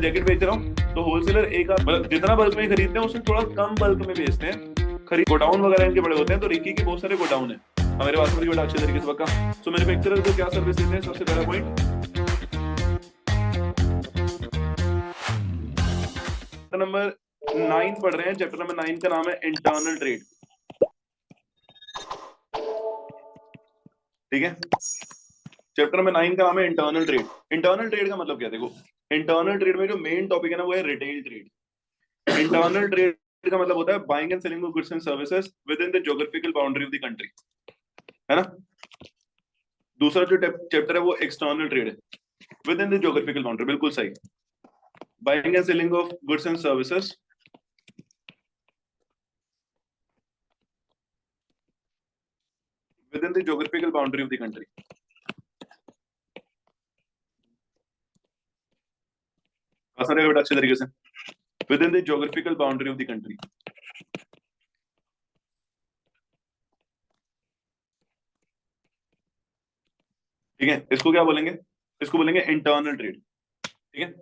Jacket बेच रहा हूँ तो होलसेलर एक मतलब जितना बल्क में खरीदते हैं उससे थोड़ा कम बल्क में बेचते हैं। खरीद गोडाउन वगैरह इनके बड़े होते हैं, तो रिकी के बहुत सारे गोडाउन है हमारे पास में बड़ा अच्छे तरीके से पक्का। सो मैन्युफैक्चरर को क्या सर्विस देते हैं, सबसे पहला पॉइंट नंबर 9 पढ़ रहे हैं, चैप्टर नंबर 9 का नाम है इंटरनल ट्रेड। ठीक है, चैप्टर नंबर 9 का नाम है इंटरनल ट्रेड। इंटरनल ट्रेड का मतलब क्या है, देखो इंटरनल ट्रेड में जो मेन टॉपिक है ना वो है रिटेल ट्रेड। इंटरनल ट्रेड का मतलब होता है buying and selling of goods and services with in the geographical boundary of the country, है ना। दूसरा जो चैप्टर है वो एक्सटर्नल ट्रेड है, with in the geographical boundary, बिल्कुल सही। Buying and selling of goods and services with in the geographical boundary of the country. आसान है बेटा, अच्छे तरीके से, with in the geographical boundary of the country. ठीक है, इसको क्या बोलेंगे, इसको बोलेंगे इंटरनल ट्रेड। ठीक है,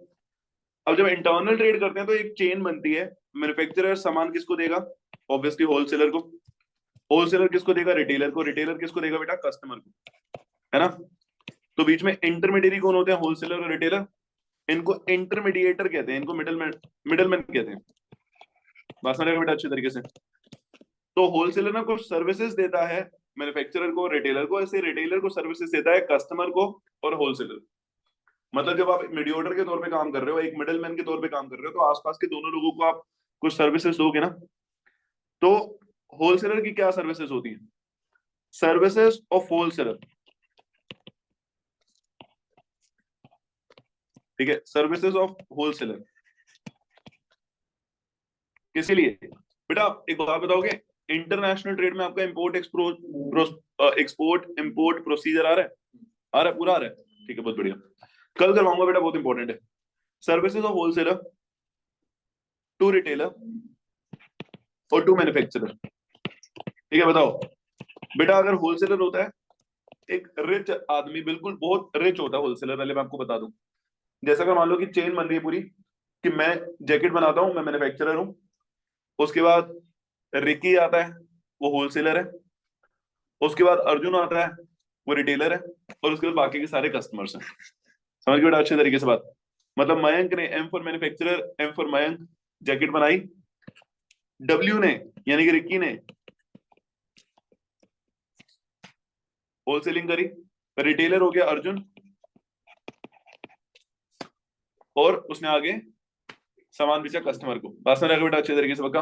अब जब इंटरनल ट्रेड करते हैं तो एक चेन बनती है। मैन्युफैक्चरर सामान किसको देगा, ऑब्वियसली होलसेलर को। होलसेलर किसको देगा, रिटेलर को। रिटेलर किसको देगा बेटा, कस्टमर को, है ना। तो बीच में इंटरमीडिएरी कौन होते हैं, होलसेलर और रिटेलर। इनको इंटरमीडिएटर कहते हैं, इनको मिडलमैन कहते हैं। बात समझ बेटा अच्छे तरीके से। तो होलसेलर ना कुछ सर्विसेज देता है मैन्युफैक्चरर को, रिटेलर को, ऐसे रिटेलर को सर्विसेज देता है कस्टमर को और होलसेलर। मतलब जब आप मीडिएटर के तौर पे काम कर रहे हो, एक मिडलमैन के तौर पे काम कर रहे हो, तो आसपास के दोनों लोगों को आप कुछ सर्विसेज दोगे ना। तो होलसेलर की क्या सर्विसेज होती है, सर्विसेज ऑफ होलसेलर। ठीक है, सर्विसेज ऑफ होलसेलर किसके लिए बेटा, एक बात बताओगे, इंटरनेशनल ट्रेड में आपका इंपोर्ट एक्सपोर्ट इंपोर्ट प्रोसीजर आ रहा है, आ रहा है, पूरा आ रहा है। ठीक है, बहुत बढ़िया, कल करवाऊंगा बेटा, बहुत इंपॉर्टेंट है। Services of wholesaler to retailer और टू मैन्युफैक्चरर। ठीक है, बताओ बेटा, अगर होलसेलर होता है एक रिच आदमी, बिल्कुल बहुत रिच होता है होलसेलर, पहले मैं आपको बता दूं। जैसा कि मान लो कि चेन बन रही है पूरी, कि मैं जैकेट बनाता हूं, मैं मैन्युफैक्चरर हूं, उसके बाद रिकी आता है, वो होलसेलर है, उसके बाद अर्जुन आता है, वो रिटेलर है, और उसके बाद बाकी के सारे कस्टमर्स हैं। समझ गए बेटा अच्छे तरीके से बात। मतलब मयंक ने, M for manufacturer, M for Mayank, jacket बनाई। डब्ल्यू ने यानी कि रिक्की ने होलसेलिंग करी। रिटेलर हो गया अर्जुन, और उसने आगे सामान बेचा कस्टमर को। बात समझ बेटा अच्छे तरीके से पक्का।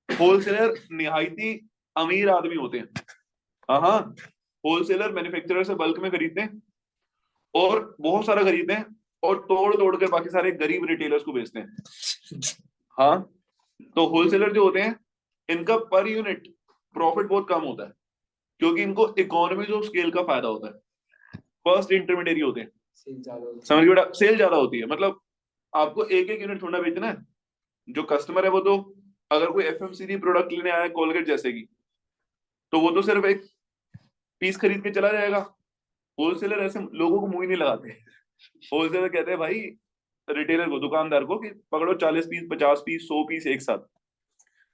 होलसेलर निहायती अमीर आदमी होते हैं। हाँ, होलसेलर मैन्युफैक्चरर से बल्क में खरीदते हैं और बहुत सारा खरीदते हैं और तोड़ तोड़ कर बाकी सारे गरीब रिटेलर्स को बेचते हैं। हाँ, तो होलसेलर जो होते हैं इनका पर यूनिट प्रॉफिट बहुत कम होता है, क्योंकि इनको इकोनॉमीज ऑफ स्केल का फायदा होता है। फर्स्ट इंटरमीडिएरी होते हैं, समझ बेटा, सेल ज्यादा होती है। मतलब आपको एक एक यूनिट थोड़ा बेचना है। जो कस्टमर है वो तो, अगर कोई एफएमसीजी प्रोडक्ट लेने आया कोलगेट जैसे की, तो वो तो सिर्फ एक पीस खरीद के चला जाएगा। होलसेलर ऐसे लोगों को मुंह ही नहीं लगाते। होलसेलर कहते हैं भाई रिटेलर को, दुकानदार को, कि पकड़ो 40 पीस, 50 पीस, 100 पीस एक साथ।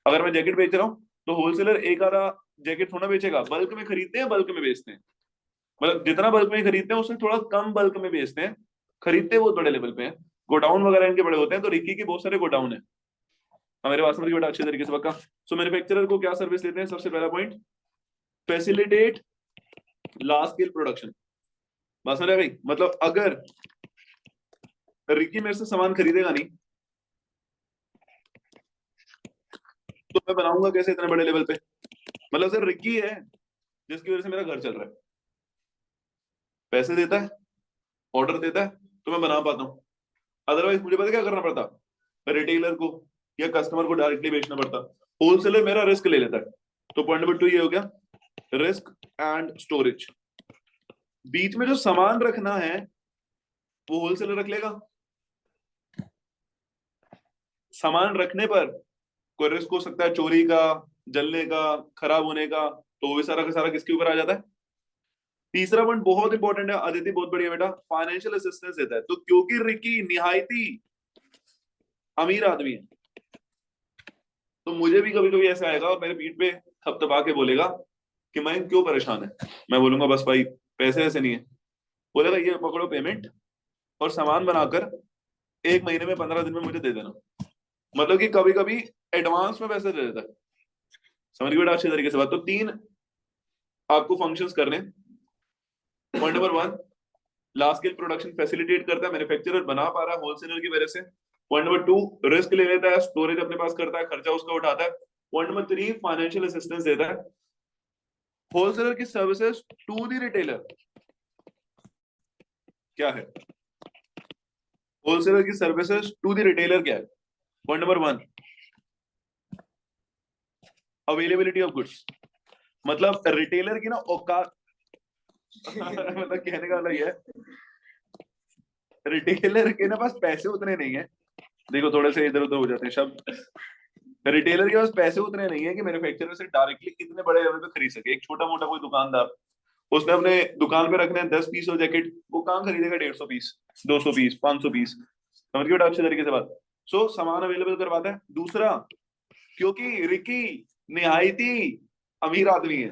अगर मैं जैकेट बेच रहा हूँ तो होलसेलर एक आधा जैकेट थोड़ा बेचेगा, बल्क में खरीदते हैं, बल्क में बेचते हैं। मतलब जितना बल्क में खरीदते हैं उससे थोड़ा कम बल्क में बेचते हैं। खरीदते बहुत बड़े लेवल पे हैं, गोडाउन वगैरह इनके बड़े होते हैं। तो रिकी के बहुत सारे गोडाउन है हमारे पास में बड़ा अच्छे तरीके से पक्का। सो मैन्युफैक्चरर को क्या सर्विस देते हैं, सबसे पहला point, facilitate large scale production. बात समझ भाई, मतलब अगर रिकी मेरे से सामान खरीदेगा नहीं तो मैं बनाऊंगा कैसे इतने बड़े लेवल पे। मतलब सर रिकी है जिसकी वजह से मेरा घर चल रहा है, पैसे देता है, ऑर्डर देता है, तो मैं बना पाता हूँ। अदरवाइज मुझे पता क्या करना पड़ता, रिटेलर को या कस्टमर को डायरेक्टली बेचना पड़ता। होलसेलर मेरा रिस्क ले लेता है। तो पॉइंट नंबर 2 ये हो गया, रिस्क एंड स्टोरेज। बीच में जो सामान रखना है वो होलसेलर रख लेगा। सामान रखने पर कोई रिस्क हो सकता है, चोरी का, जलने का, खराब होने का, तो वो सारा का सारा किसके ऊपर आ जाता है। तीसरा पॉइंट बहुत इंपॉर्टेंट है, अदिति बहुत बढ़िया बेटा, फाइनेंशियल असिस्टेंस देता है। तो क्योंकि रिकी निहायती अमीर आदमी है, तो मुझे भी कभी कभी ऐसा आएगा और मेरे पीठ पे थपथपा के बोलेगा कि मैं क्यों परेशान है। मैं बोलूंगा बस भाई पैसे ऐसे नहीं है। बोलेगा ये पकड़ो पेमेंट और सामान बनाकर 1 महीने में 15 दिन में मुझे दे देना। मतलब कि कभी कभी एडवांस में पैसे दे देता है। समझ गए बेटा अच्छे तरीके से बात। तो 3 आपको फंक्शंस करने। Point number 1, large scale production facilitate करता है, मैन्युफैक्चरर बना पा रहा है होलसेलर की वजह से। पॉइंट नंबर 2, रिस्क ले लेता है, स्टोरेज अपने पास करता है, खर्चा उसका उठाता है। पॉइंट नंबर 3, फाइनेंशियल असिस्टेंस देता है। होलसेलर की सर्विसेज टू द रिटेलर क्या है? होलसेलर की सर्विसेज टू द रिटेलर क्या है? Point number 1, availability of goods. मतलब रिटेलर की ना औकात मतलब कहने का मतलब ये है, रिटेलर के ना पास पैसे उतने नहीं है। देखो थोड़े से इधर उधर हो जाते हैं शब्द। रिटेलर के पास पैसे उतने नहीं है कि मैन्युफैक्चरर से डायरेक्टली कितने बड़े लेवल पे खरीद सके। एक छोटा मोटा कोई दुकानदार, उसने अपने दुकान पे रखने हैं 10 पीस और जैकेट, वो कहाँ खरीदेगा 150 पीस, 200 पीस, 500 पीस? समझ गए अच्छे तरीके से बात। सो सामान अवेलेबल करवाता है। दूसरा, क्योंकि रिकी निहायती अमीर आदमी है,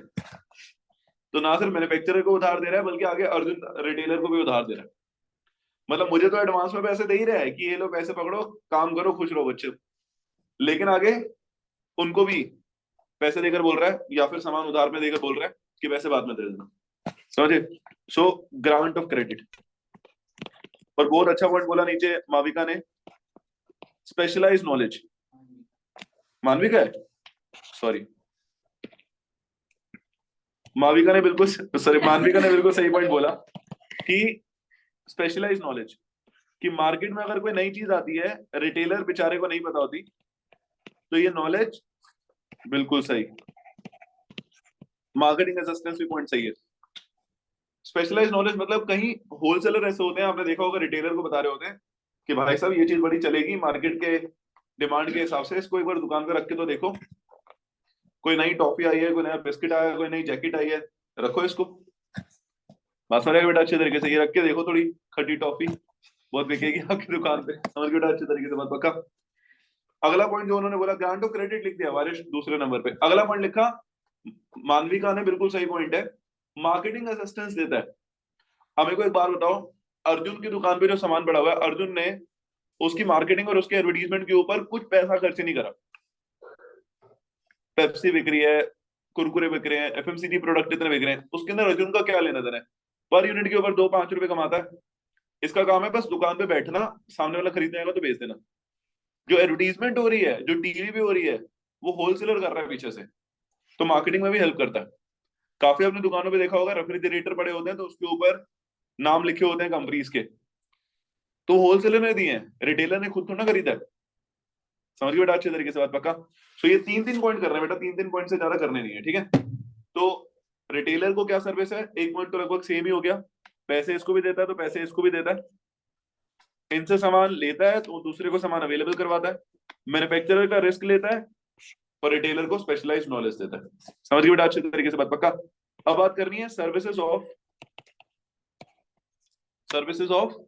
तो ना सिर्फ मैन्युफैक्चरर को उधार दे रहा है बल्कि आगे अर्जुन रिटेलर को भी उधार दे रहा है। मतलब मुझे तो एडवांस में पैसे दे ही रहा है कि ये लो पैसे पकड़ो, काम करो, खुश रहो बच्चे, लेकिन आगे उनको भी पैसे देकर बोल रहा है या फिर सामान उधार में देकर बोल रहा है कि पैसे बाद में दे देना। समझे? सो ग्रांट ऑफ क्रेडिट। और बहुत अच्छा पॉइंट बोला नीचे माविका ने, स्पेशलाइज नॉलेज। मानविका है, सॉरी, माविका ने बिल्कुल सॉरी मानविका ने बिल्कुल सही पॉइंट बोला कि स्पेशलाइज नॉलेज, कि मार्केट में अगर कोई नई चीज आती है, रिटेलर बेचारे को नहीं पता होती, तो ये नॉलेज बिल्कुल सही। मार्केटिंग असिस्टेंस भी पॉइंट सही है। स्पेशलाइज नॉलेज मतलब कहीं होलसेलर ऐसे होते हैं, आपने देखा होगा, रिटेलर को बता रहे होते हैं कि भाई साहब ये चीज बड़ी चलेगी मार्केट के डिमांड के हिसाब से, इसको एक बार दुकान पे रख के तो देखो, कोई नई टॉफी आई है, कोई नया बिस्किट आया है, कोई नई जैकेट आई है, रखो इसको, बात समझ बेटा अच्छे तरीके से, ये रख के देखो, थोड़ी खट्टी टॉफी बहुत बिकेगी आपकी दुकान पे। समझ बेटा अच्छे तरीके से बात पक्का। अगला पॉइंट जो उन्होंने बोला, ग्रांट ऑफ क्रेडिट लिख दिया वारिश दूसरे नंबर पे। अगला पॉइंट लिखा मानविका ने, बिल्कुल सही पॉइंट है, मार्केटिंग असिस्टेंस देता है। अब मेरे को एक बात बताओ, अर्जुन की दुकान पे जो सामान पड़ा हुआ है, अर्जुन ने उसकी मार्केटिंग और उसके एडवर्टीजमेंट के ऊपर कुछ पैसा खर्च नहीं करा। पेप्सी बिक रही है, कुरकुरे बिक रहे हैं, एफएमसीजी प्रोडक्ट इतने बिक रहे हैं, उसके अंदर अर्जुन का क्या लेना देना है? पर यूनिट के ऊपर 2-5 रुपए कमाता है। इसका काम है बस दुकान पे बैठना, सामने वाला खरीदने आएगा तो बेच देना। जो एडवर्टीजमेंट हो रही है, जो टीवी पे हो रही है, वो होलसेलर कर रहा है पीछे से, तो मार्केटिंग में भी हेल्प करता है। काफी अपनी दुकानों पे देखा होगा, रेफ्रिजरेटर पड़े होते हैं तो उसके ऊपर नाम लिखे होते हैं कंपनीज के, तो होलसेलर ने दिए हैं, रिटेलर ने खुद थोड़ा ना खरीदा है। समझ गए बेटा अच्छे तरीके से बात पक्का। तो ये 3-3 पॉइंट करना है बेटा, 3-3 पॉइंट से ज्यादा करने नहीं है, ठीक है? तो रिटेलर को क्या सर्विस है, एक पॉइंट तो लगभग सेम ही हो गया, पैसे इसको भी देता है तो पैसे इसको भी देता है, इनसे सामान लेता है तो दूसरे को सामान अवेलेबल करवाता है, मैन्युफैक्चरर का रिस्क लेता है और रिटेलर को स्पेशलाइज्ड नॉलेज देता है। समझ गए बेटा अच्छे तरीके से बात पक्का। अब बात करनी है सर्विसेज ऑफ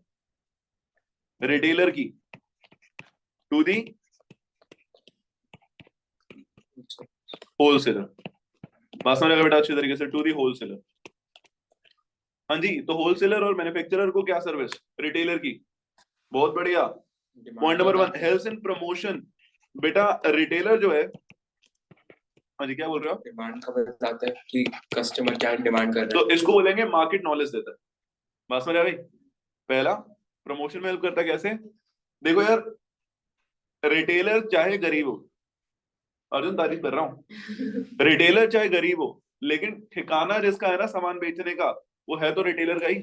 रिटेलर की टू दी होलसेलर। बात समझ बेटा अच्छे तरीके से, टू दी होलसेलर। हाँ जी, तो होलसेलर और मैन्युफैक्चरर को क्या सर्विस, रिटेलर की, बहुत बढ़िया। Point number 1, health and promotion. बेटा रिटेलर जो है, हाँ जी क्या बोल रहे हो? डिमांड का बताता है कि कस्टमर क्या डिमांड कर रहा है, तो इसको बोलेंगे मार्केट नॉलेज देता है। बात समझ आ गई? पहला, प्रमोशन में हेल्प करता है, कैसे? देखो यार, रिटेलर चाहे गरीब हो, अर्जुन तारीफ कर रहा हूँ, रिटेलर चाहे गरीब हो, लेकिन ठिकाना जिसका है ना सामान बेचने का, वो है तो रिटेलर का ही।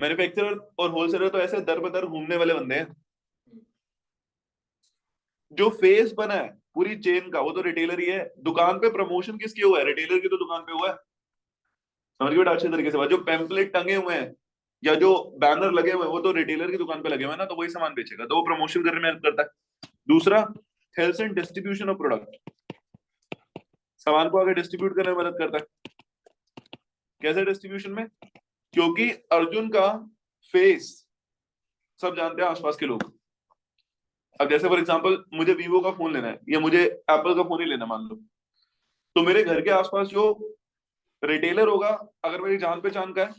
मैन्युफैक्चरर और होलसेलर तो ऐसे दर बदर घूमने वाले बंदे हैं। जो फेस बना है पूरी चेन का, वो तो रिटेलर ही है। दुकान पे प्रमोशन किसके हुआ है? रिटेलर की तो दुकान पे हुआ है। समझ गए अच्छे तरीके से? जो पैम्पलेट टंगे हुए हैं या जो बैनर लगे हुए हैं, वो तो रिटेलर की दुकान पे लगे हुए हैं ना, तो वही सामान बेचेगा, तो वो प्रमोशन करने में हेल्प करता है। दूसरा, health and distribution of product, सामान को आगे डिस्ट्रीब्यूट करने में मदद करता है। कैसे डिस्ट्रीब्यूशन में? क्योंकि अर्जुन का फेस सब जानते हैं आसपास के लोग, अब जैसे फॉर एग्जांपल मुझे वीवो का फोन लेना है या मुझे एप्पल का फोन ही लेना मान लो, तो मेरे घर के आसपास जो रिटेलर होगा, अगर मेरी जान पहचान का है,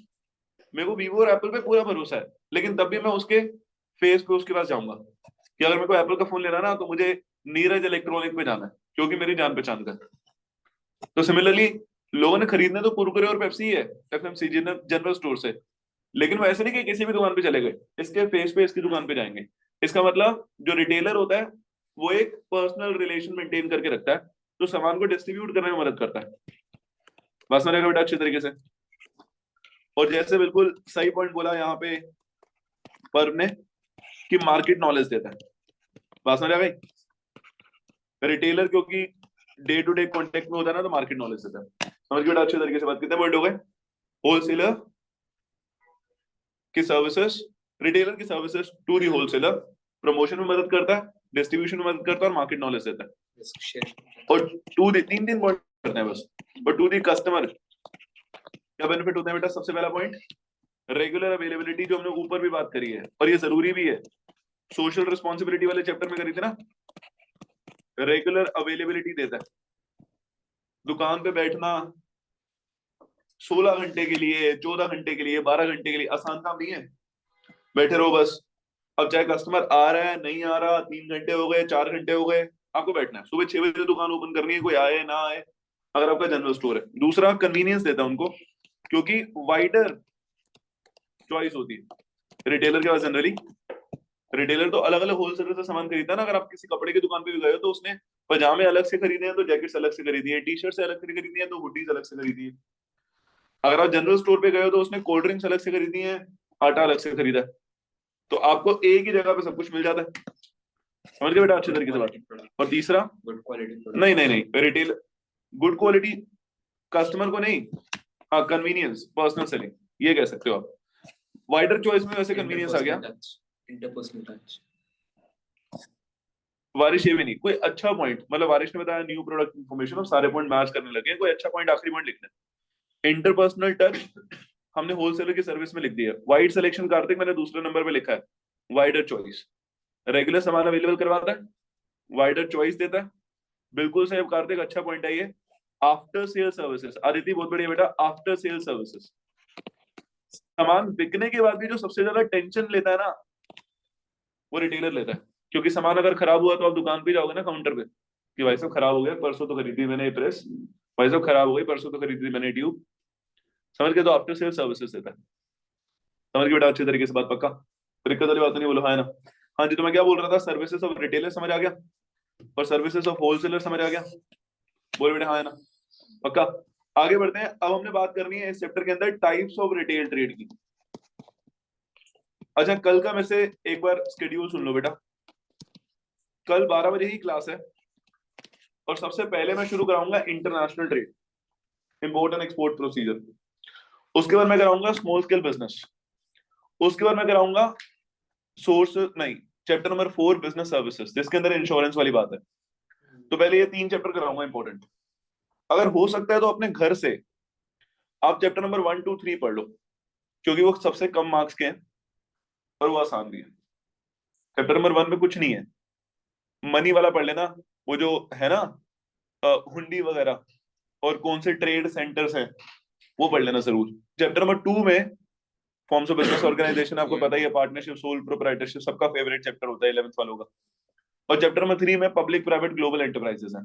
मेरे को वीवो और एप्पल पे पूरा भरोसा है, लेकिन तब भी मैं उसके फेस पे उसके पास जाऊंगा कि अगर मेरे को एप्पल का फोन लेना ना तो मुझे नीरज इलेक्ट्रॉनिक पे जाना है क्योंकि मेरी जान पहचान का है। तो सिमिलरली लोगों ने खरीदने तो कुरकुरे और पेप्सी है एफएमसीजी जनरल स्टोर से, लेकिन वो ऐसे नहीं कि किसी भी दुकान पे चले गए, इसके फेस पे इसकी दुकान पे जाएंगे। इसका मतलब जो रिटेलर होता है वो एक पर्सनल रिलेशन मेंटेन करके रखता है, तो सामान को डिस्ट्रीब्यूट करने में मदद करता है। बस मैंने बेटा अच्छे तरीके से। और जैसे बिल्कुल सही पॉइंट बोला यहाँ पे पर्व ने कि मार्केट नॉलेज देता है, बात समझ आ गई। रिटेलर क्योंकि डे टू डे कॉन्टेक्ट में होता है ना, तो मार्केट नॉलेज देता है। समझ गए बेटा अच्छे तरीके से बात। कितने पॉइंट हो गए? होलसेलर की सर्विसेज, रिटेलर की services to the wholesaler, promotion में मदद करता है, डिस्ट्रीब्यूशन में मदद करता है और मार्केट नॉलेज देता है। और टू दी तीन पॉइंट करते हैं बस। और टू दी कस्टमर क्या बेनिफिट होता है बेटा? सबसे पहला पॉइंट रेगुलर अवेलेबिलिटी, जो हमने ऊपर भी बात करी है और ये जरूरी भी है, सोशल रिस्पॉन्सिबिलिटी वाले चैप्टर में करी थी ना। रेगुलर अवेलेबिलिटी देता है। दुकान पे बैठना 16 घंटे के लिए, 14 घंटे के लिए, 12 घंटे के लिए आसान काम नहीं है। बैठे रहो बस। अब चाहे कस्टमर आ रहा है नहीं आ रहा, 3 घंटे हो गए, 4 घंटे हो गए, आपको बैठना है। सुबह 6 बजे दुकान ओपन करनी है, कोई आए ना आए, अगर आपका जनरल स्टोर है। दूसरा कन्वीनियंस देता है उनको, क्योंकि वाइडर चॉइस होती है रिटेलर के पास जनरली। रिटेलर तो अलग अलग होलसेलर से सामान खरीदता है ना। अगर आप किसी कपड़े की दुकान पे भी गए हो तो उसने पजामे अलग से खरीदे हैं तो जैकेट्स अलग से खरीदी है, टी शर्ट से अलग से खरीदी है तो हुडीज अलग से खरीदी है। अगर आप जनरल स्टोर पे गए हो तो उसने कोल्ड ड्रिंक्स अलग से खरीदी है, आटा अलग से खरीदा है। तो आपको एक ही जगह पे सब कुछ मिल जाता है। समझ गए बेटा अच्छे तरीके से बात। और तीसरा, गुड क्वालिटी। नहीं नहीं नहीं, रिटेल गुड क्वालिटी कस्टमर को नहीं, हाँ कन्वीनियंस पर्सनल सेलिंग ये कह सकते हो आप। वाइडर चॉइस में वैसे कन्वीनियंस आ गया। Interpersonal touch. वारिश ये भी नहीं कोई अच्छा पॉइंट, मतलब वारिश ने बताया न्यू प्रोडक्ट इन्फॉर्मेशन, और सारे पॉइंट मैच करने लगे हैं। कोई अच्छा पॉइंट आखिरी पॉइंट लिखना है। इंटरपर्सनल टच हमने होलसेलर की सर्विस में लिख दिया। वाइड सिलेक्शन कार्तिक मैंने दूसरे नंबर पे लिखा है। वाइडर चॉइस, रेगुलर सामान अवेलेबल करवाता है, वाइडर चॉइस देता है। बिल्कुल सही कार्तिक, अच्छा पॉइंट है ये। आफ्टर सेल सर्विसेज, आदिति बहुत बढ़िया बेटा। आफ्टर सेल सर्विसेज, सामान बिकने के बाद भी जो सबसे ज्यादा टेंशन लेता है ना, वो रिटेलर लेता है। क्योंकि सामान अगर खराब हुआ तो आप दुकान पे जाओगे ना काउंटर पे कि भाई साहब खराब हो गया, परसों तो खरीदी मैंने ये प्रेस, भाई साहब खराब हो गई, परसों तो खरीदी थी मैंने ट्यूब। समझ के? तो आफ्टर सेल सर्विसेज देता है। समझ के बेटा अच्छे तरीके से बात? पक्का? दिक्कत वाली बात नहीं, बोलो हाँ है ना। हाँ जी, तो मैं क्या बोल रहा था, सर्विसेज ऑफ रिटेलर समझ आ गया और सर्विसेज ऑफ होलसेलर समझ आ गया। बोलो बेटा हाँ है ना। पक्का? आगे बढ़ते हैं। अब हमने बात करनी है इस चैप्टर के अंदर टाइप्स ऑफ रिटेल ट्रेड की। अच्छा, कल का में से एक बार स्केड्यूल सुन लो बेटा। कल 12 बजे ही क्लास है और सबसे पहले मैं शुरू कराऊंगा international trade, import and export procedure. उसके बाद मैं कराऊंगा स्मॉल स्केल बिजनेस। उसके बाद मैं कराऊंगा सोर्स नहीं, चैप्टर नंबर 4 बिजनेस सर्विसेज, जिसके अंदर इंश्योरेंस वाली बात है। तो पहले ये 3 चैप्टर कराऊंगा इंपॉर्टेंट। अगर हो सकता है तो अपने घर से आप चैप्टर नंबर 1 2 3 पढ़ लो, क्योंकि वो सबसे कम मार्क्स के हैं और वो आसान भी है। चैप्टर नंबर 1 में कुछ नहीं है, मनी वाला पढ़ लेना, वो जो है ना हुंडी वगैरह और कौन से ट्रेड सेंटर्स हैं वो पढ़ लेना जरूर। चैप्टर नंबर 2 में फॉर्म्स ऑफ बिजनेस ऑर्गेनाइजेशन, आपको पता ही है, पार्टनरशिप, सोल प्रोप्राइटरशिप, सबका फेवरेट चैप्टर होता है 11th वालों का। और चैप्टर नंबर 3 में पब्लिक प्राइवेट ग्लोबल एंटरप्राइजेस है।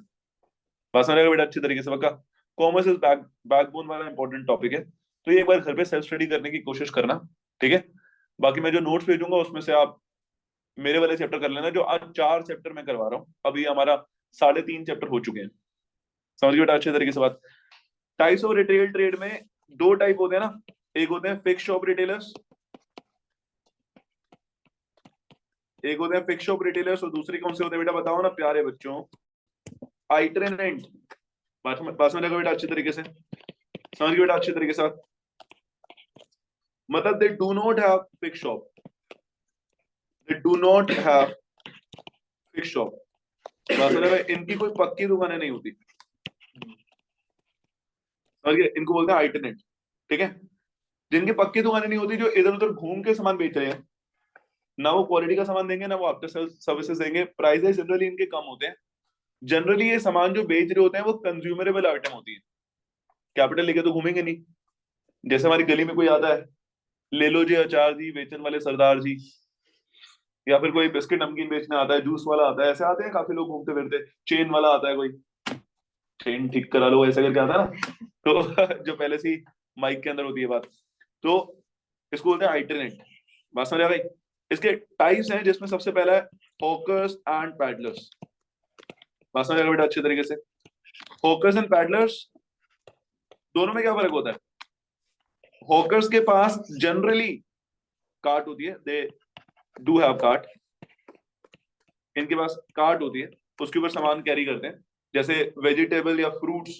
बस रहेगा बेटा अच्छी तरीके से? पक्का? कॉमर्स इज बैकबोन वाला इंपॉर्टेंट टॉपिक है, तो ये एक बार घर पे सेल्फ स्टडी करने की कोशिश करना, ठीक है? बाकी मैं जो नोट्स भेजूंगा उसमें से आप मेरे वाले चैप्टर कर लेना, जो आज 4 चैप्टर मैं करवा रहा हूँ। अभी हमारा 3.5 चैप्टर हो चुके हैं। समझ गए बेटा अच्छे तरीके से बात? टाइप्स ऑफ रिटेल ट्रेड में 2 टाइप होते हैं ना, एक होते हैं फिक्स शॉप रिटेलर्स, एक होते हैं फिक्स शॉप रिटेलर्स, और दूसरी कौन से होते हैं बेटा बताओ ना प्यारे बच्चों? आइटरेंट। बात में लगा बेटा अच्छे तरीके से? समझ गए बेटा अच्छे तरीके से? मतलब they do not have fix shop, they do not have fix shop. बात में लगा, इनकी कोई पक्की दुकानें नहीं होती। समझ गए? इनको बोलते हैं आइटरेंट, ठीक है? जिनकी पक्की दुकानें नहीं होती, जो इधर उधर घूम के सामान बेच रहे हैं, ना वो क्वालिटी का सामान देंगे, ना वो आफ्टर सर्विसेज देंगे, प्राइसेस जनरली इनके कम होते हैं। जनरली ये सामान जो बेच रहे होते हैं वो कंज्यूमरेबल आइटम होती है, कैपिटल लेके तो घूमेंगे नहीं। जैसे हमारी गली में कोई आता है, ले लो जी अचार जी, बेचन वाले सरदार जी, या फिर कोई बिस्किट नमकीन बेचने आता है, जूस वाला आता है, ऐसे आते हैं काफी लोग घूमते फिरते, चेन वाला आता है कोई, चेन ठीक करा लो ऐसा करके आता है ना, तो जो पहले से ही माइक के अंदर होती है बात, तो इसको बोलते हैं आइटरेंट। बात समझ आ गई? इसके टाइप्स हैं, जिसमें सबसे पहला है हॉकर्स एंड पैडलर्स। बात समझ आ गई बेटा अच्छे तरीके से? हॉकर्स एंड पैडलर्स दोनों में क्या फर्क होता है? हॉकर्स के पास जनरली कार्ट होती है, दे डू हैव कार्ट, इनके पास कार्ट होती है, उसके ऊपर सामान कैरी करते हैं, जैसे वेजिटेबल या फ्रूट्स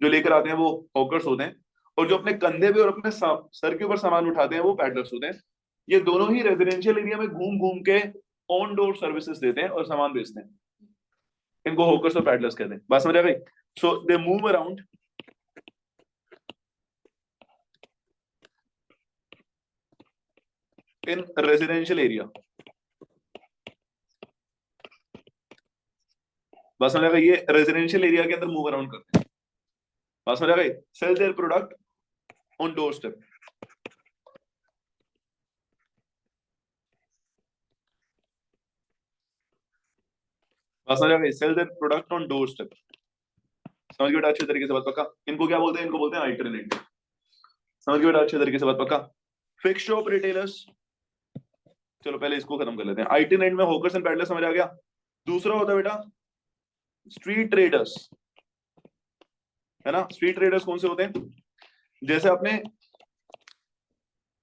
जो लेकर आते हैं वो हॉकर्स होते हैं, और जो अपने कंधे पे और अपने सर के ऊपर सामान उठाते हैं वो पैडलर्स होते हैं। ये दोनों ही रेजिडेंशियल एरिया में घूम घूम के ऑन डोर सर्विसेज देते हैं और सामान बेचते हैं, इनको हॉकर्स और पैडलर्स कहते हैं। बात समझ आ गई? So they move around in residential area. बात समझ आ गई? ये रेजिडेंशियल एरिया के अंदर मूव अराउंड करते हैं। बात समझ आ गई? Sell their product on doorstep. बात समझ आ गई? Sell their product on doorstep. समझ गए बेटा अच्छे तरीके से? बात पक्का? इनको क्या बोलते हैं? इनको बोलते हैं आइटरेंट। समझ गए बेटा अच्छे तरीके से? बात पक्का? फिक्स शॉप रिटेलर्स, चलो पहले इसको खत्म कर लेते हैं। आइटरेंट में हॉकर्स एंड पैडलर्स समझ आ गया। दूसरा होता है बेटा स्ट्रीट ट्रेडर्स, है ना? स्ट्रीट ट्रेडर्स कौन से होते हैं? जैसे आपने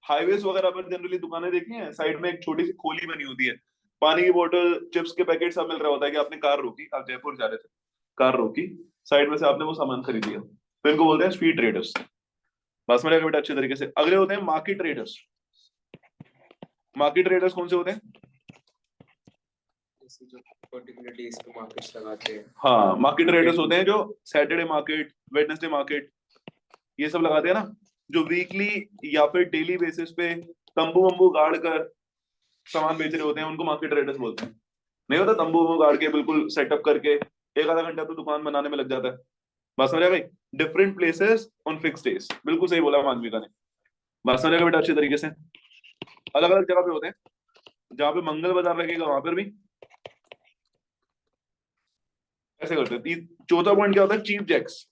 हाईवेज वगैरह पर जनरली दुकानें देखी हैं, साइड में एक छोटी सी खोली बनी होती है, पानी की बोतल, चिप्स के पैकेट सब मिल रहा होता है, कि आपने कार रोकी, आप जयपुर जा रहे थे, कार रोकी, साइड में से आपने वो सामान खरीद लिया, तो इनको बोलते हैं स्ट्रीट ट्रेडर्स। बस में बेटा अच्छे तरीके से। अगले होते हैं मार्केट ट्रेडर्स। मार्केट ट्रेडर्स कौन से होते हैं? जैसे जो पर्टिकुलर डेज पे मार्केट्स लगाते हैं। हाँ, मार्केट ट्रेडर्स होते हैं जो सैटरडे मार्केट, वेडनेसडे मार्केट, ये सब लगाते हैं ना, जो वीकली या फिर डेली बेसिस पे तंबू वंबू गाड़ कर सामान बेच रहे होते हैं, उनको मार्केट ट्रेडर्स बोलते हैं। नहीं होता तंबू वंबू गाड़ के बिल्कुल सेटअप करके एक आधा घंटा तो दुकान बनाने में लग जाता है। बात समझ आ गई? Different places on fix days, बिल्कुल सही बोला मानविका ने। बात समझ आ गई बेटा अच्छे तरीके से? अलग अलग जगह पे होते हैं, जहाँ पे मंगल बाजार लगेगा वहां पर भी ऐसे करते हैं। चौथा पॉइंट क्या होता है? Cheap jacks.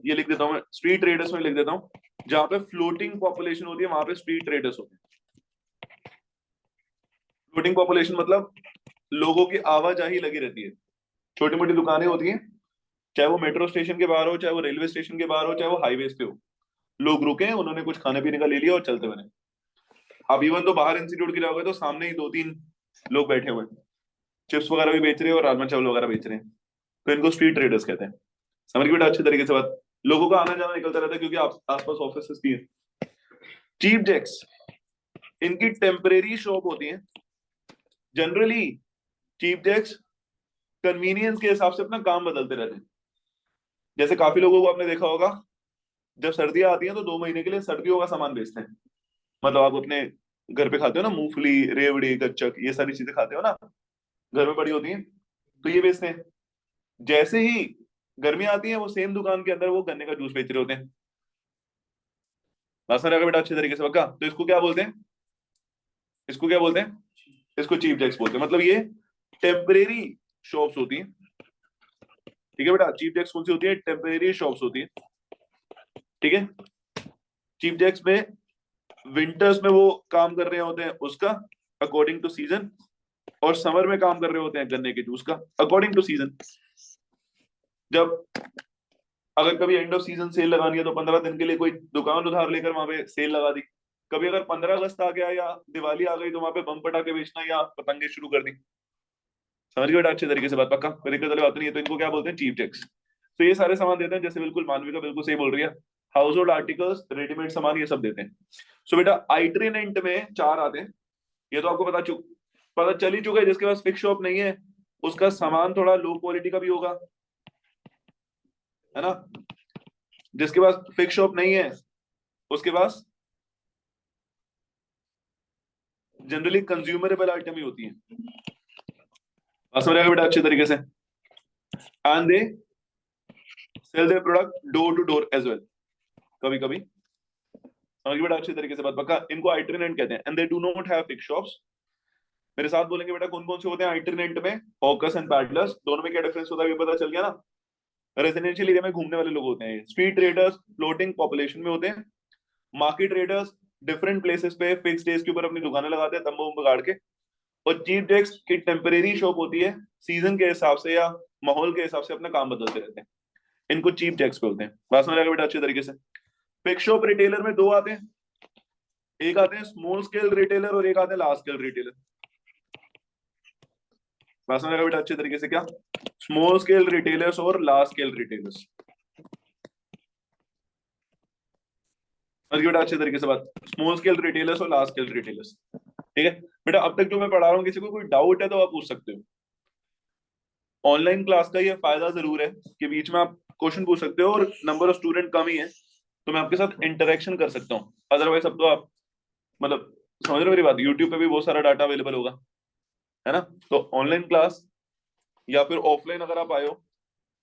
ये लिख देता हूँ मैं, स्ट्रीट ट्रेडर्स में लिख देता हूँ, जहां पे फ्लोटिंग पॉपुलेशन होती है वहां पे स्ट्रीट ट्रेडर्स होते हैं। फ्लोटिंग पॉपुलेशन मतलब लोगों की आवाजाही लगी रहती है, छोटी मोटी दुकानें होती हैं, चाहे वो मेट्रो स्टेशन के बाहर हो, चाहे वो रेलवे स्टेशन के बाहर हो, चाहे वो हाईवेज पे हो, लोग रुके हैं, उन्होंने कुछ खाने पीने का ले लिया और चलते बने। अब इवन तो बाहर इंस्टीट्यूट की जाओगे तो सामने ही दो तीन लोग बैठे हुए हैं, चिप्स वगैरह भी बेच रहे हैं और राजमा चावल वगैरह बेच रहे हैं, तो इनको स्ट्रीट ट्रेडर्स कहते हैं। समझ गए बेटा अच्छे तरीके से बात? लोगों का आना जाना निकलता रहता है क्योंकि आसपास ऑफिस भी है। चीप जैक्स, इनकी टेम्परेरी शॉप होती है जनरली। चीप जैक्स कन्वीनियंस के हिसाब से अपना काम बदलते रहते हैं। जैसे काफी लोगों को आपने देखा होगा, जब सर्दियां आती हैं तो 2 महीने के लिए सर्दियों का सामान बेचते हैं। मतलब आप अपने घर पे खाते हो ना, मूंगफली, रेवड़ी, गच्चक, ये सारी चीजें खाते हो ना, घर में पड़ी होती हैं, तो ये बेचते हैं। जैसे ही गर्मी आती है वो सेम दुकान के अंदर वो गन्ने का जूस बेच रहे होते हैं। रास्ता रहेगा बेटा अच्छे तरीके से? पक्का? तो इसको क्या बोलते हैं? इसको क्या बोलते हैं? इसको चीप जैक्स बोलते हैं। मतलब ये टेम्परेरी शॉप्स होती हैं। ठीक है बेटा? चीप जैक्स कौन सी होती है? टेम्परेरी शॉप्स होती है। ठीक है? चीप जैक्स में विंटर्स में वो काम कर रहे होते हैं उसका अकॉर्डिंग टू सीजन, और समर में काम कर रहे होते हैं गन्ने के जूस का अकॉर्डिंग टू सीजन। जब अगर कभी एंड ऑफ सीजन सेल लगानी है तो 15 दिन के लिए कोई दुकान उधार लेकर वहां पे सेल लगा दी। कभी अगर 15 अगस्त आ गया या दिवाली आ गई तो वहां पे बम पटाखे बेचना या पतंगे शुरू कर दी। समझ गए बेटा अच्छे तरीके से? बात पक्का? कोई दिक्कत वाली बात नहीं है। तो इनको क्या बोलते हैं? Cheap jacks. तो ये सारे सामान देते हैं, जैसे बिल्कुल मानविका बिल्कुल सही बोल रही है, हाउस होल्ड आर्टिकल्स, रेडीमेड सामान, ये सब देते हैं। सो बेटा आइट्रेनेंट में 4 आते हैं, ये तो आपको पता चल ही चुका है। जिसके पास फिक्स शॉप नहीं है उसका सामान थोड़ा लो क्वालिटी का भी होगा, है ना? जिसके पास फिक्स शॉप नहीं है उसके पास जनरली कंज्यूमरेबल आइटम ही होती है। बात समझ आएगा बेटा अच्छे तरीके से। And they sell their product door to door as well, कभी कभी समझ गए बेटा अच्छे तरीके से बात पक्का। इनको आइटरेंट कहते हैं। And they do not have fix shops. मेरे साथ बोलेंगे बेटा कौन कौन से होते हैं आइटरेंट में। हॉकर्स एंड पैडलर्स, दोनों में क्या डिफरेंस होता है ये पता चल गया ना। रेजिडेंशियल एरिया में घूमने वाले लोग होते हैं। स्ट्रीट ट्रेडर्स फ्लोटिंग पॉपुलेशन में होते हैं। मार्केट ट्रेडर्स डिफरेंट प्लेसेस पे फिक्स डेज के ऊपर अपनी दुकानें लगाते हैं तंबू वंबू गाड़ के। और चीप डेस्क की टेम्परेरी शॉप होती है, सीजन के हिसाब से या माहौल के हिसाब से अपना काम बदलते रहते हैं। इनको चीप डेस्क बोलते हैं। बात समझ आएगा बेटा अच्छे तरीके से। फिक्स शॉप रिटेलर में दो आते हैं, एक आते हैं स्मॉल स्केल रिटेलर और एक आते हैं लार्ज स्केल रिटेलर। बात समझ आएगा बेटा अच्छे तरीके से। क्या स्मॉल स्केल रिटेलर्स और लार्ज स्केल रिटेलर्स, बेटा अच्छे तरीके से बात। स्मॉल स्केल रिटेलर्स और लार्ज स्केल रिटेलर्स, ठीक है बेटा। अब तक जो मैं पढ़ा रहा हूँ किसी को कोई डाउट है तो आप पूछ सकते हो। ऑनलाइन क्लास का ये फायदा जरूर है कि बीच में आप क्वेश्चन पूछ सकते हो और नंबर ऑफ स्टूडेंट कम ही है तो मैं आपके साथ इंटरेक्शन कर सकता हूँ। अदरवाइज अब तो आप मतलब समझ रहे हो मेरी बात। यूट्यूब पे भी बहुत सारा डाटा अवेलेबल होगा, है ना। तो ऑनलाइन क्लास या फिर ऑफलाइन अगर आप आए हो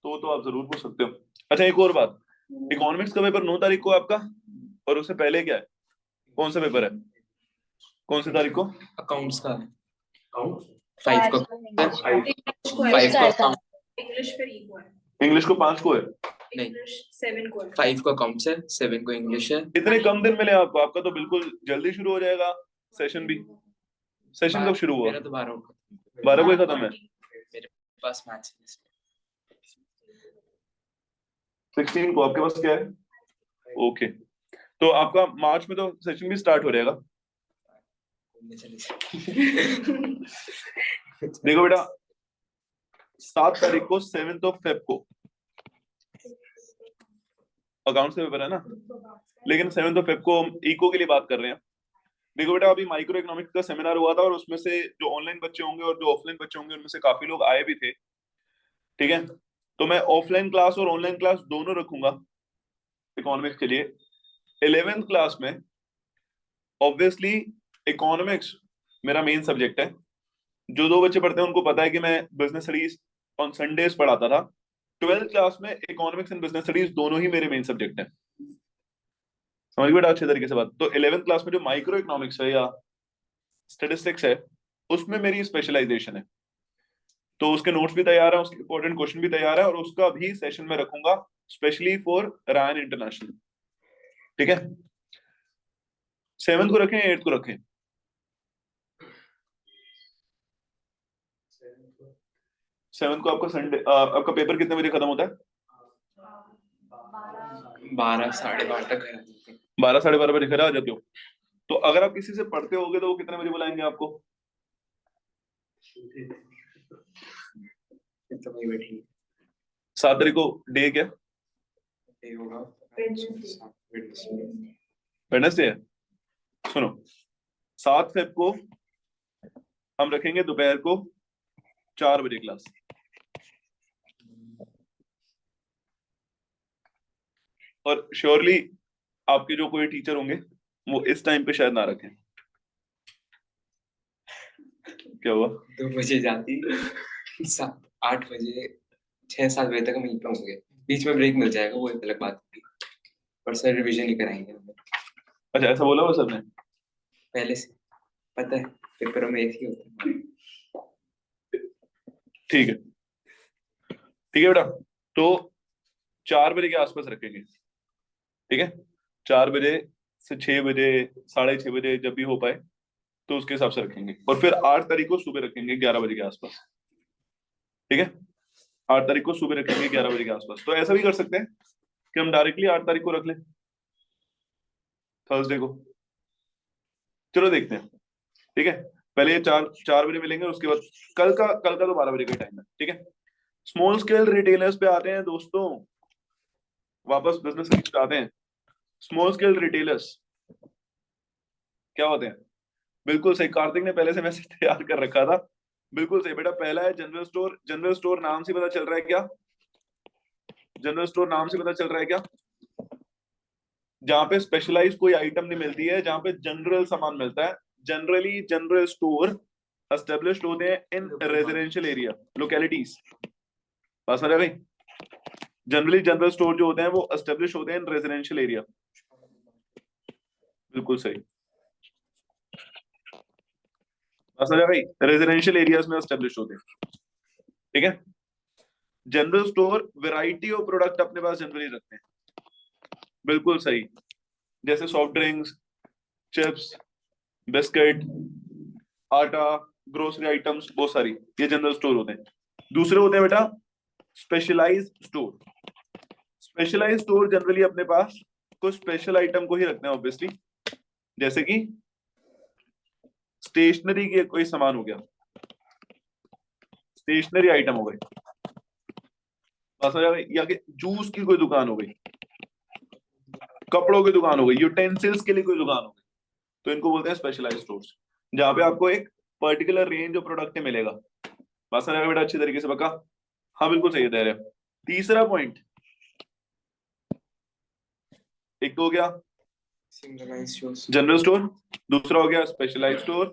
तो आप जरूर पूछ सकते हो। अच्छा एक और बात, इकोनॉमिक्स का पेपर 9 तारीख को है आपका, और उससे पहले क्या है, कौन सा पेपर है, कौन सी तारीख को? अकाउंट्स का फाइव 5 को इंग्लिश का account- इंग्लिश फिर इको है, इंग्लिश को 5 को है। नहीं इंग्लिश 7 को है। 5 को अकाउंट्स है, 7 को इंग्लिश है। इतने कम दिन मिले आपको, आपका तो बिल्कुल जल्दी शुरू हो जाएगा सेशन भी। सेशन कब शुरू हुआ? मेरा तो 12 को 12 को ही खत्म है। मेरे पास मैथ्स है। 16 को आपके पास क्या है? ओके, तो आपका मार्च में तो सेशन भी स्टार्ट हो जाएगा। देखो बेटा 7 तारीख को 7th ऑफ फेब को अकाउंट से पेपर है ना, लेकिन 7th ऑफ फेब को हम इको के लिए बात कर रहे हैं। देखो बेटा अभी माइक्रो इकोनॉमिक्स का सेमिनार हुआ था और उसमें से जो ऑनलाइन बच्चे होंगे और जो ऑफलाइन बच्चे होंगे उनमें से काफी लोग आए भी थे, ठीक है। तो मैं ऑफलाइन क्लास और ऑनलाइन क्लास दोनों रखूंगा इकोनॉमिक्स के लिए। 11th क्लास में ऑब्वियसली इकोनॉमिक्स मेरा मेन सब्जेक्ट है। जो 2 बच्चे पढ़ते हैं उनको पता है कि मैं बिजनेस स्टडीज ऑन संडेज पढ़ाता था। 12th क्लास में इकोनॉमिक्स एंड बिजनेस स्टडीज दोनों ही मेरे मेन सब्जेक्ट हैं। समझ बेटा अच्छे तरीके से बात। तो 11th क्लास में जो माइक्रो इकोनॉमिक्स है या स्टेटिस्टिक्स है उसमें मेरी स्पेशलाइजेशन है। तो उसके नोट्स भी तैयार है, उसके इंपॉर्टेंट क्वेश्चन भी तैयार है और उसका भी सेशन में रखूंगा स्पेशली फॉर रायन इंटरनेशनल, ठीक है। 7th को रखें 8th को रखें? 7th को आपका संडे आपका पेपर कितने बजे खत्म होता है? 12 साढ़े 12 तक है। 12 साढ़े 12 बजे घर आ जाते हो। तो अगर आप किसी से पढ़ते होगे तो वो कितने बजे बुलाएंगे आपको? तो वही बैठी 7 तारीख को डे क्या ये होगा वेडनेसडे है। सुनो 7 फेब को हम रखेंगे दोपहर को 4 बजे क्लास। और श्योरली आपके जो कोई टीचर होंगे वो इस टाइम पे शायद ना रखें। क्या हुआ? 2 बजे जाती 8 बजे 6-7 बजे तक मिलते होंगे, बीच में ब्रेक मिल जाएगा वो एक अलग बात होगी, पर सर रिवीजन ही कराएंगे हमें। अच्छा ऐसा बोला वो सर ने? पहले से पता है पेपरों में ऐसे ही होता है। ठीक है ठीक है बेटा। तो 4 बजे के आसपास रखेंगे, ठीक है। 4 बजे से 6 बजे 6:30 बजे जब भी हो पाए तो उसके हिसाब से रखेंगे। और फिर 8 तारीख को सुबह रखेंगे 11 बजे के आसपास, ठीक है। 8 तारीख को सुबह रखेंगे 11 बजे के आसपास। तो ऐसा भी कर सकते हैं कि हम डायरेक्टली 8 तारीख को रख लें, थर्सडे को। चलो देखते हैं, ठीक है। पहले ये 4 बजे मिलेंगे, उसके बाद कल का तो 12 बजे का टाइम है, ठीक है। स्मॉल स्केल रिटेलर्स पे आते हैं दोस्तों, वापस बिजनेस पे आते हैं। स्मॉल स्केल रिटेलर्स क्या होते हैं? बिल्कुल सही, कार्तिक ने पहले से मैसेज तैयार कर रखा था। बिल्कुल सही बेटा। पहला है जनरल स्टोर। जनरल स्टोर नाम से पता चल रहा है क्या? जनरल स्टोर नाम से पता चल रहा है क्या? जहां पे स्पेशलाइज कोई आइटम नहीं मिलती है, जहां पे जनरल सामान मिलता है, जनरली जनरल स्टोर एस्टेब्लिश्ड होते हैं इन रेजिडेंशियल एरिया लोकेलिटीज। बात समझ आ गई? जनरली जनरल स्टोर जो होते हैं वो एस्टेब्लिश होते हैं इन रेजिडेंशियल एरिया। बिल्कुल सही, बात समझ आ गई? रेजिडेंशियल एरियाज में एस्टेब्लिश होते हैं, ठीक है। General store variety of product अपने पास जनरली रखते हैं। बिल्कुल सही, जैसे सॉफ्ट ड्रिंक्स, चिप्स, बिस्किट, आटा, ग्रोसरी आइटम्स, बहुत सारी, ये जनरल स्टोर होते हैं। दूसरे होते हैं बेटा specialised store. Specialised store generally अपने पास कुछ स्पेशल आइटम को ही रखते हैं ऑब्वियसली, जैसे कि स्टेशनरी के कोई सामान हो गया, स्टेशनरी आइटम हो गई, बात समझ आ गई? या कि जूस की कोई दुकान हो गई, कपड़ों की दुकान हो गई, यूटेंसिल्स के लिए कोई दुकान हो गई, तो इनको बोलते हैं स्पेशलाइज्ड स्टोर्स, जहां पे आपको एक पर्टिकुलर रेंज ऑफ प्रोडक्ट मिलेगा। बात समझ आ गई बेटा अच्छी तरीके से पक्का? हाँ बिल्कुल सही है। तीसरा पॉइंट, एक तो हो गया जनरल स्टोर, दूसरा हो गया स्पेशलाइज्ड स्टोर,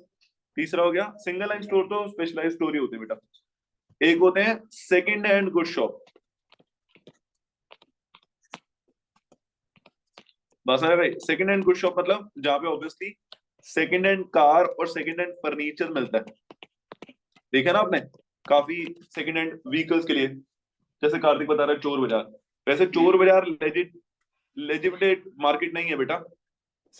तीसरा हो गया सिंगल लाइन स्टोर। तो स्पेशलाइज्ड स्टोर ही होते हैं बेटा। एक होते हैं सेकंड हैंड गुड शॉप। बस है भाई, सेकंड हैंड गुड शॉप मतलब जहां पे ऑब्वियसली सेकंड हैंड कार और सेकंड हैंड फर्नीचर मिलता है। देखा ना आपने काफी सेकंड हैंड व्हीकल्स के लिए, जैसे कार्तिक बता रहा है चोर बाजार। वैसे चोर बाजार लेजिटिमेट मार्केट नहीं है बेटा।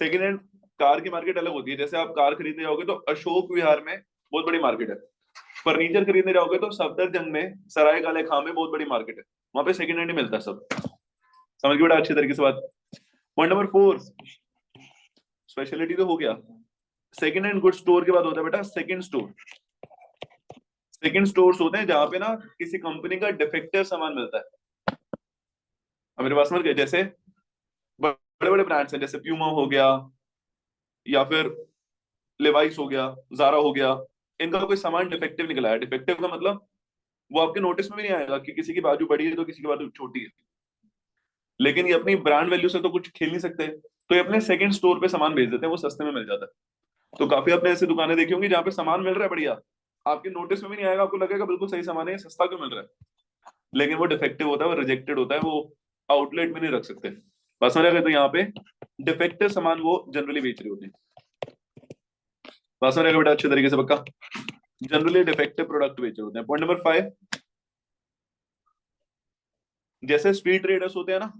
सेकंड हैंड कार की मार्केट अलग होती है। जैसे आप कार खरीदने जाओगे तो अशोक विहार में बहुत बड़ी मार्केट है। फर्नीचर खरीदने जाओगे तो सफदरजंग में, सराय काले खां में बहुत बड़ी मार्केट है। वहां पे सेकंड हैंड ही मिलता है सब। समझ गए बेटा अच्छी तरीके से बात? पॉइंट नंबर 4, स्पेशलिटी तो हो गया। सेकंड हैंड गुड स्टोर के बाद होता है बेटा सेकंड स्टोर। सेकंड स्टोर्स होते हैं जहां पे ना किसी कंपनी का डिफेक्टिव सामान मिलता है। अब मेरे पास समझ गए, जैसे बड़े बड़े ब्रांड्स हैं, जैसे प्यूमा हो गया या फिर लेवाइस हो गया, जारा हो गया, इनका कोई सामान डिफेक्टिव निकला है। डिफेक्टिव का मतलब वो आपके नोटिस में भी नहीं आएगा कि किसी की बाजू बड़ी है तो किसी की बाजू छोटी है, लेकिन ये अपनी ब्रांड वैल्यू से तो कुछ खेल नहीं सकते, तो ये अपने सेकंड स्टोर पे सामान भेज देते हैं, वो सस्ते में मिल जाता है। तो काफी आपने ऐसी दुकानें देखी होंगी जहाँ पे सामान मिल रहा है बढ़िया, आपके नोटिस में भी नहीं आएगा, आपको लगेगा बिल्कुल सही सामान है, सस्ता क्यों मिल रहा है, लेकिन वो डिफेक्टिव होता है, वो रिजेक्टेड होता है, वो आउटलेट में नहीं रख सकते। बस समझ आ गया? तो यहाँ पे डिफेक्टिव सामान वो जनरली बेच रहे होते हैं। बस समझ आ गया बेटा अच्छे तरीके से पक्का? जनरली डिफेक्टिव प्रोडक्ट बेच रहे होते हैं। पॉइंट नंबर 5, जैसे स्ट्रीट ट्रेडर्स होते हैं ना,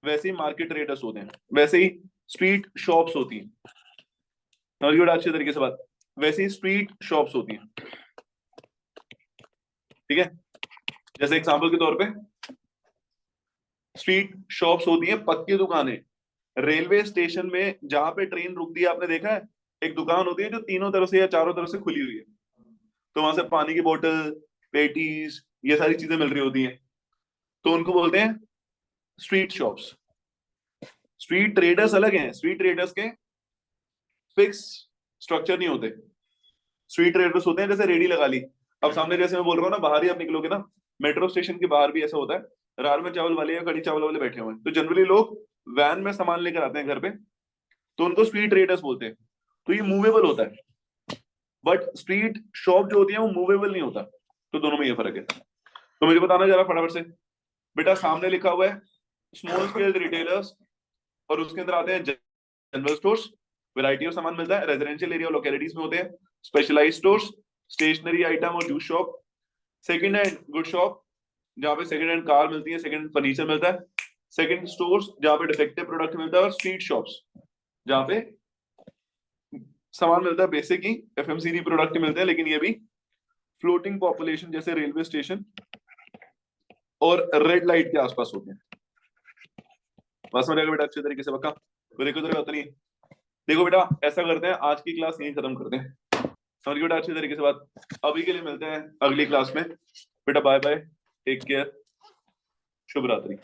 वैसे ही मार्केट ट्रेडर्स होते हैं, वैसे ही स्ट्रीट शॉप्स होती हैं। समझ गए अच्छे तरीके से बात? वैसे ही स्ट्रीट शॉप्स होती हैं, ठीक है। जैसे एग्जांपल के तौर पे स्ट्रीट शॉप्स होती हैं, पक्की दुकानें। रेलवे स्टेशन में जहां पे ट्रेन रुकती है, आपने देखा है एक दुकान होती है जो तीनों तरफ से या चारों तरफ से खुली हुई है, तो वहां से पानी की बोतल, पेटीज, ये सारी चीजें मिल रही होती हैं, तो उनको बोलते हैं स्ट्रीट शॉप्स। स्ट्रीट ट्रेडर्स अलग हैं, स्ट्रीट ट्रेडर्स के फिक्स स्ट्रक्चर नहीं होते। स्ट्रीट ट्रेडर्स होते हैं जैसे रेडी लगा ली, अब सामने जैसे मैं बोल रहा हूँ ना, बाहर ही आप निकलोगे ना, मेट्रो स्टेशन के बाहर भी ऐसा होता है, रार में चावल वाले या कड़ी चावल वाले बैठे हुए हैं, तो जनरली लोग वैन में सामान लेकर आते हैं घर पे, तो उनको स्ट्रीट ट्रेडर्स बोलते हैं। तो ये मूवेबल होता है, बट स्ट्रीट शॉप जो होती है वो मूवेबल नहीं होता, तो दोनों में ये फर्क है। तो मुझे बताना जरा फटाफट से बेटा, सामने लिखा हुआ है स्मॉल स्केल रिटेलर्स, और उसके अंदर आते हैं जनरल स्टोर्स, वैरायटी ऑफ सामान मिलता है, रेजिडेंशियल एरिया और लोकेलिटीज में होते हैं स्पेशलाइज्ड स्टोर्स, स्टेशनरी आइटम और juice shop, second hand good shop जहां पे सेकंड हैंड कार मिलती है, सेकंड हैंड फर्नीचर मिलता है, सेकंड स्टोर्स जहां पे डिफेक्टिव प्रोडक्ट मिलता है, और स्ट्रीट शॉप्स जहां पे सामान मिलता है बेसिक ही एफएमसीजी प्रोडक्ट मिलते हैं, लेकिन ये भी फ्लोटिंग पॉपुलेशन जैसे रेलवे स्टेशन और रेड लाइट के आसपास होते हैं। बस में बेटा अच्छे तरीके से पक्का? तो देखो तो नहीं, देखो बेटा ऐसा करते हैं, आज की क्लास यहीं खत्म करते हैं। समझ गए बेटा अच्छे तरीके से बात? अभी के लिए मिलते हैं अगली क्लास में बेटा। बाय बाय, टेक केयर, शुभ रात्रि।